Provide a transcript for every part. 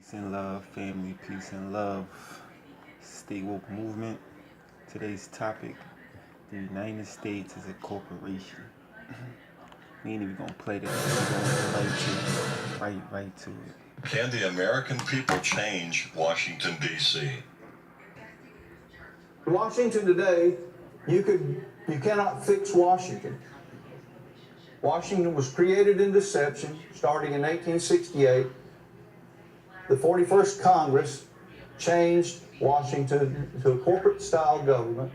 Peace and love, family, peace and love. Stay woke movement. Today's topic: the United States is a corporation. We ain't even gonna play this. We're going right to it. Can the American people change Washington, D.C.? Washington today, you cannot fix Washington. Washington was created in deception starting in 1868. The 41st Congress changed Washington to a corporate-style government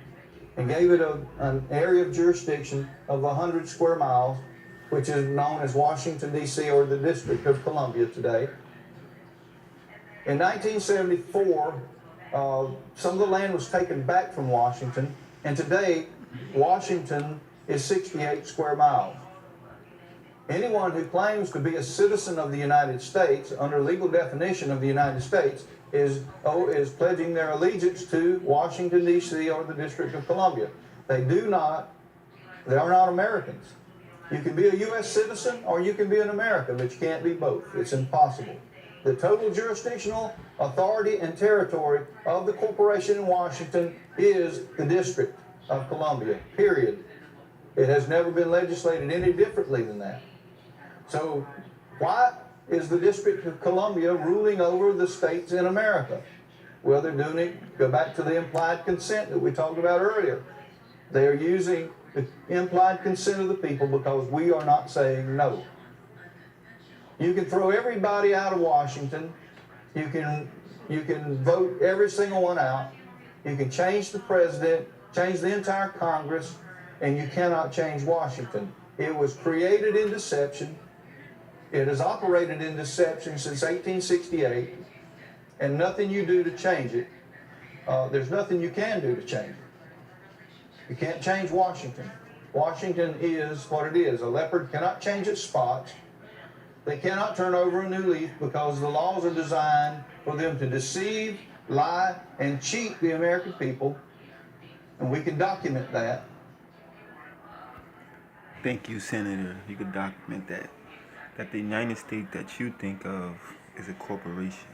and gave it an area of jurisdiction of 100 square miles, which is known as Washington, D.C., or the District of Columbia today. In 1974, some of the land was taken back from Washington, and today, Washington is 68 square miles. Anyone who claims to be a citizen of the United States, under legal definition of the United States, is pledging their allegiance to Washington, D.C. or the District of Columbia. They are not Americans. You can be a U.S. citizen or you can be an American, but you can't be both. It's impossible. The total jurisdictional authority and territory of the corporation in Washington is the District of Columbia, period. It has never been legislated any differently than that. So why is the District of Columbia ruling over the states in America? Well, they're doing it, go back to the implied consent that we talked about earlier. They are using the implied consent of the people because we are not saying no. You can throw everybody out of Washington. You can vote every single one out. You can change the president, change the entire Congress, and you cannot change Washington. It was created in deception. It has operated in deception since 1868, and nothing you do to change it, there's nothing you can do to change it. You can't change Washington. Washington is what it is. A leopard cannot change its spots. They cannot turn over a new leaf because the laws are designed for them to deceive, lie, and cheat the American people, and we can document that. Thank you, Senator. You could document that. That the United States that you think of is a corporation.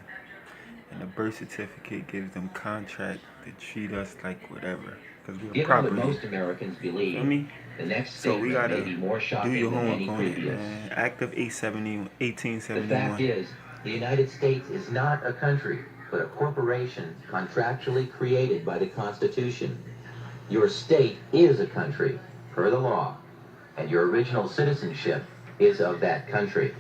And the birth certificate gives them contract to treat us like whatever. Because we're Given property. what most Americans believe, the next So we statement gotta may be more do shocking your than any homework on it, previous. man. Act of 1871. The fact is, the United States is not a country, but a corporation contractually created by the Constitution. Your state is a country, per the law, and your original citizenship is of that country.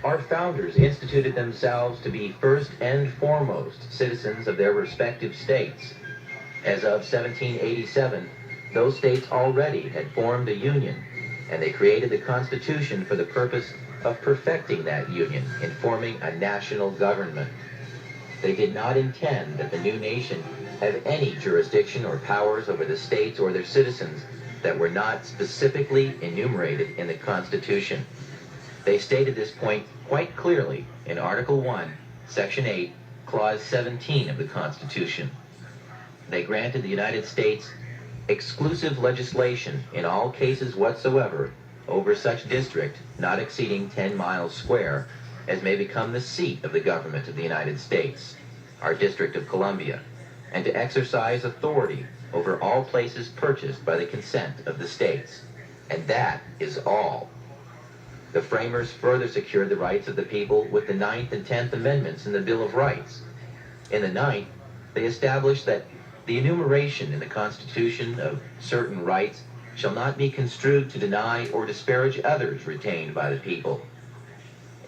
Our founders instituted themselves to be first and foremost citizens of their respective states. As of 1787, those states already had formed a union, and they created the Constitution for the purpose of perfecting that union in forming a national government. They did not intend that the new nation have any jurisdiction or powers over the states or their citizens that were not specifically enumerated in the Constitution. They stated this point quite clearly in Article 1, Section 8, Clause 17 of the Constitution. They granted the United States exclusive legislation in all cases whatsoever over such district not exceeding 10 miles square as may become the seat of the government of the United States, our District of Columbia, and to exercise authority over all places purchased by the consent of the states. And that is all. The framers further secured the rights of the people with the 9th and 10th Amendments in the Bill of Rights. In the 9th, they established that the enumeration in the Constitution of certain rights shall not be construed to deny or disparage others retained by the people.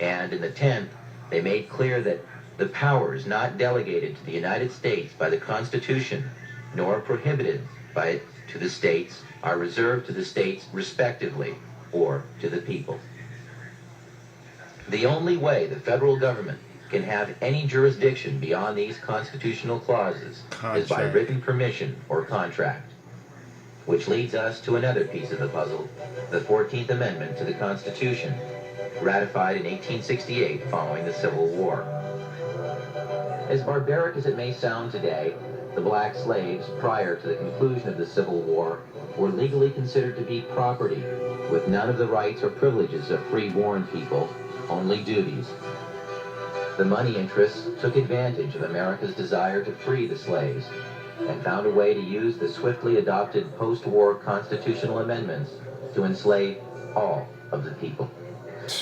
And in the 10th, they made clear that the powers not delegated to the United States by the Constitution, nor prohibited by it to the states, are reserved to the states respectively, or to the people. The only way the federal government can have any jurisdiction beyond these constitutional clauses is by written permission or contract. Which leads us to another piece of the puzzle, the 14th Amendment to the Constitution, ratified in 1868 following the Civil War. As barbaric as it may sound today, the black slaves, prior to the conclusion of the Civil War, were legally considered to be property, with none of the rights or privileges of free-born people, only duties. The money interests took advantage of America's desire to free the slaves and found a way to use the swiftly adopted post-war constitutional amendments to enslave all of the people.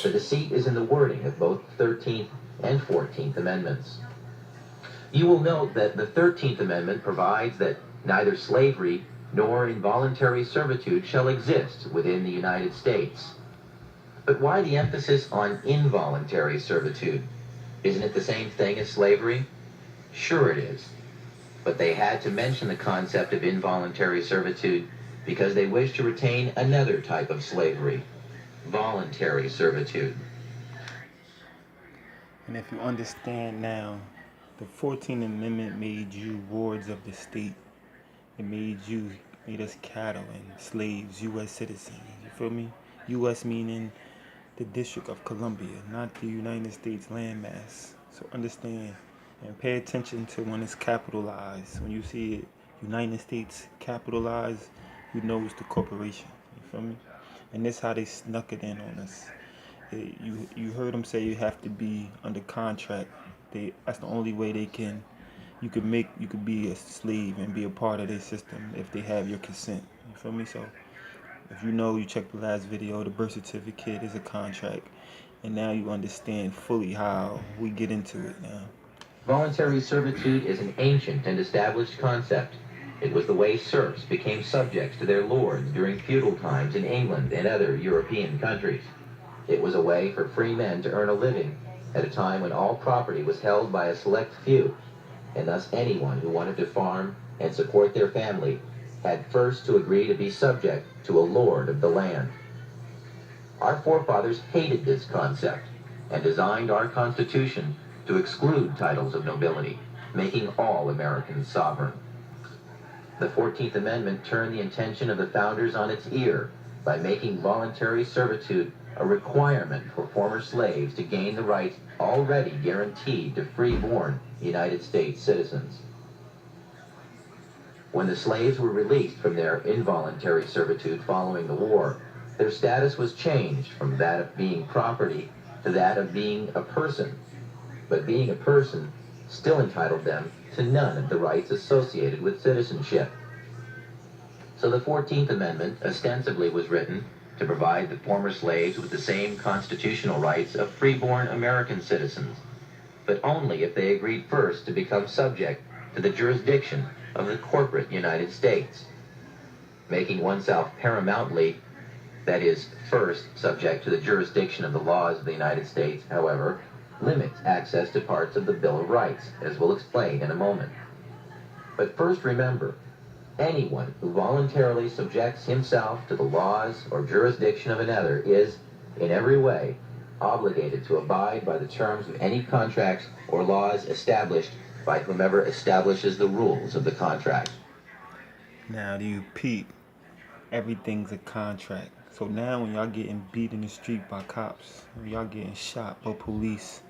The deceit is in the wording of both the 13th and 14th Amendments. You will note that the 13th Amendment provides that neither slavery nor involuntary servitude shall exist within the United States. But why the emphasis on involuntary servitude? Isn't it the same thing as slavery? Sure it is. But they had to mention the concept of involuntary servitude because they wished to retain another type of slavery, voluntary servitude. And if you understand now, the 14th Amendment made you wards of the state. It made us cattle and slaves, U.S. citizens. You feel me? U.S. meaning the District of Columbia, not the United States landmass. So understand and pay attention to when it's capitalized. When you see it, United States capitalized, you know it's the corporation. You feel me? And this how they snuck it in on us. You heard them say you have to be under contract. That's the only way you could be a slave and be a part of their system if they have your consent. You feel me? So if you check the last video, the birth certificate is a contract, and now you understand fully how we get into it now. Voluntary servitude is an ancient and established concept. It was the way serfs became subjects to their lords during feudal times in England and other European countries. It was a way for free men to earn a living at a time when all property was held by a select few, and thus anyone who wanted to farm and support their family had first to agree to be subject to a lord of the land. Our forefathers hated this concept and designed our Constitution to exclude titles of nobility, making all Americans sovereign. The 14th Amendment turned the intention of the founders on its ear by making voluntary servitude a requirement for former slaves to gain the rights already guaranteed to free-born United States citizens. When the slaves were released from their involuntary servitude following the war, their status was changed from that of being property to that of being a person. But being a person still entitled them to none of the rights associated with citizenship. So the 14th Amendment ostensibly was written to provide the former slaves with the same constitutional rights of freeborn American citizens, but only if they agreed first to become subject to the jurisdiction of the corporate United States. Making oneself paramountly, that is, first subject to the jurisdiction of the laws of the United States, however, limits access to parts of the Bill of Rights, as we'll explain in a moment. But first remember, anyone who voluntarily subjects himself to the laws or jurisdiction of another is, in every way, obligated to abide by the terms of any contracts or laws established by whomever establishes the rules of the contract. Now, do you peep? Everything's a contract. So now when y'all getting beat in the street by cops, when y'all getting shot by police,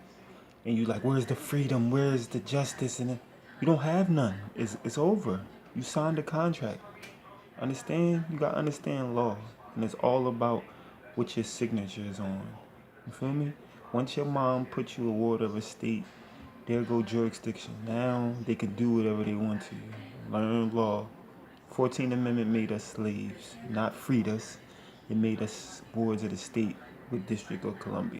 and you like, where's the freedom? Where's the justice? And you don't have none. It's over. You signed a contract. Understand? You gotta understand law. And it's all about what your signature is on. You feel me? Once your mom put you a ward of a state, there go jurisdiction. Now they can do whatever they want to you. Learn law. 14th Amendment made us slaves, not freed us. It made us wards of the state with District of Columbia.